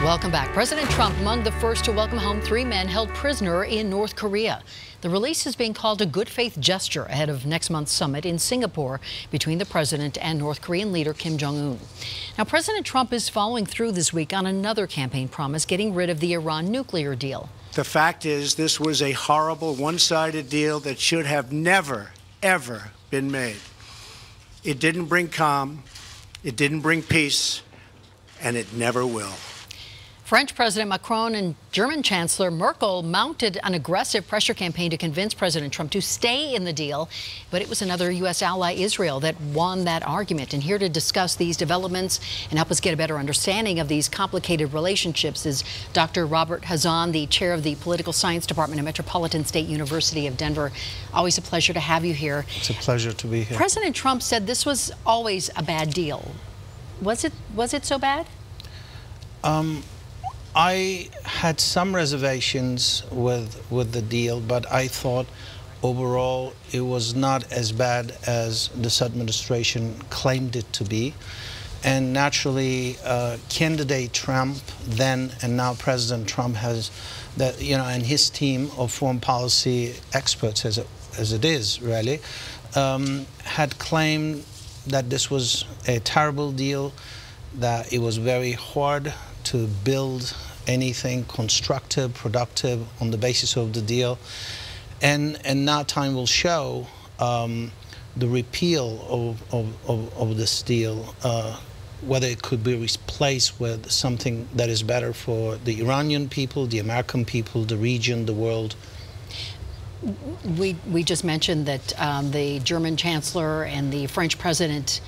Welcome back. President Trump among the first to welcome home 3 men held prisoner in North Korea. The release is being called a good faith gesture ahead of next month's summit in Singapore between the president and North Korean leader Kim Jong Un. Now, President Trump is following through this week on another campaign promise, getting rid of the Iran nuclear deal. The fact is, this was a horrible, one-sided deal that should have never, ever been made. It didn't bring calm, it didn't bring peace, and it never will. French President Macron and German Chancellor Merkel mounted an aggressive pressure campaign to convince President Trump to stay in the deal, but it was another U.S. ally, Israel, that won that argument. And here to discuss these developments and help us get a better understanding of these complicated relationships is Dr. Robert Hazan, the chair of the Political Science Department at Metropolitan State University of Denver. Always a pleasure to have you here. It's a pleasure to be here. President Trump said this was always a bad deal. Was it so bad? I had some reservations with the deal, but I thought overall it was not as bad as this administration claimed it to be. And naturally, candidate Trump, then and now President Trump, has that, and his team of foreign policy experts, as it is really, had claimed that this was a terrible deal, that it was very hard to build anything constructive, productive on the basis of the deal. And now time will show the repeal of this deal, whether it could be replaced with something that is better for the Iranian people, the American people, the region, the world. We just mentioned that the German Chancellor and the French President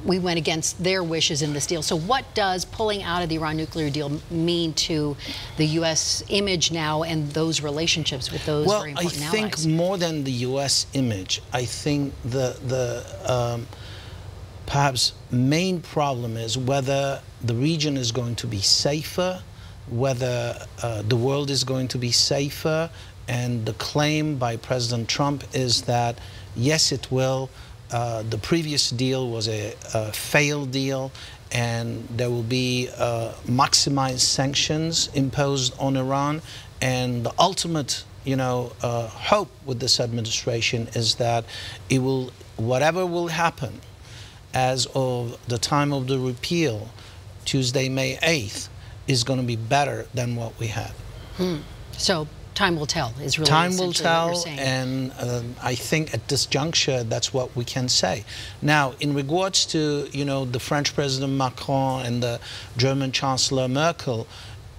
we went against their wishes in this deal. So what does pulling out of the Iran nuclear deal mean to the U.S. image now and those relationships with those very important allies? Well, I think more than the U.S. image, I think the perhaps main problem is whether the region is going to be safer, whether the world is going to be safer. And the claim by President Trump is that, yes, it will. The previous deal was a failed deal, and there will be maximized sanctions imposed on Iran. And the ultimate, hope with this administration is that it will, whatever will happen as of the time of the repeal, Tuesday, May 8th, is going to be better than what we had. So time will tell is really time will tell, what you're saying. And I think at this juncture that's what we can say. Now, in regards to the French President Macron and the German Chancellor Merkel,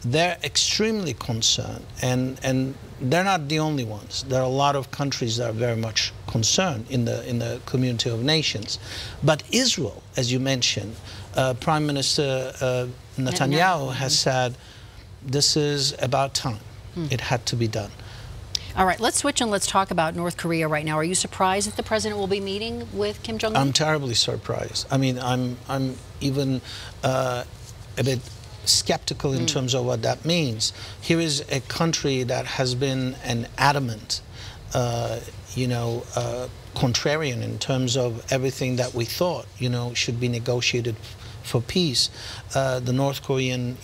they're extremely concerned, and they're not the only ones. There are a lot of countries that are very much concerned in the community of nations. But Israel, as you mentioned, Prime Minister Netanyahu has said this is about time. It had to be done. All right, let's switch and let's talk about North Korea right now. Are you surprised that the president will be meeting with Kim Jong Un? I'm terribly surprised. I mean, I'm even a bit skeptical in terms of what that means. Here is a country that has been an adamant, contrarian in terms of everything that we thought, should be negotiated for peace. The North Korean,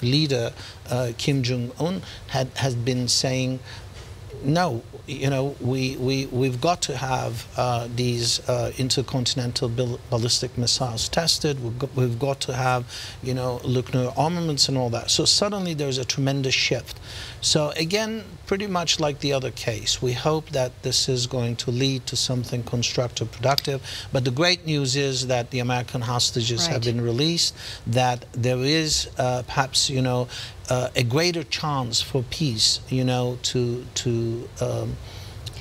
leader Kim Jong Un has been saying, no, we've got to have these intercontinental ballistic missiles tested. We've got to have, nuclear armaments and all that. So suddenly there's a tremendous shift. So again, pretty much like the other case, we hope that this is going to lead to something constructive, productive. But the great news is that the American hostages have been released, that there is perhaps, a greater chance for peace,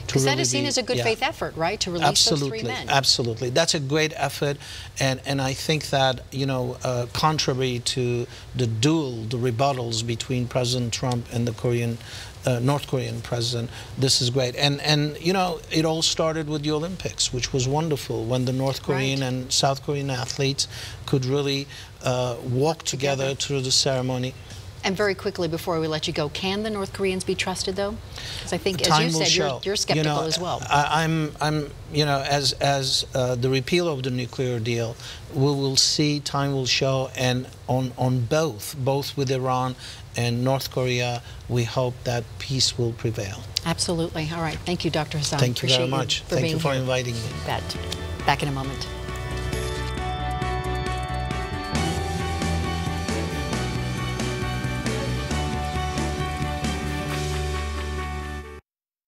because that is seen as a good faith effort, right, to release those 3 men? Absolutely. That's a great effort, and I think that, contrary to the rebuttals between President Trump and the North Korean president, this is great. And it all started with the Olympics, which was wonderful, when the North Korean and South Korean athletes could really walk together through the ceremony. And very quickly, before we let you go, can the North Koreans be trusted, though? Because I think, as Time you will said, show. you're skeptical as well. I'm, as the repeal of the nuclear deal, we will see. Time will show, and on both with Iran and North Korea, we hope that peace will prevail. Absolutely. All right. Thank you, Dr. Hassan. Thank you very Appreciate much. you Thank you for here. inviting me. Back in a moment.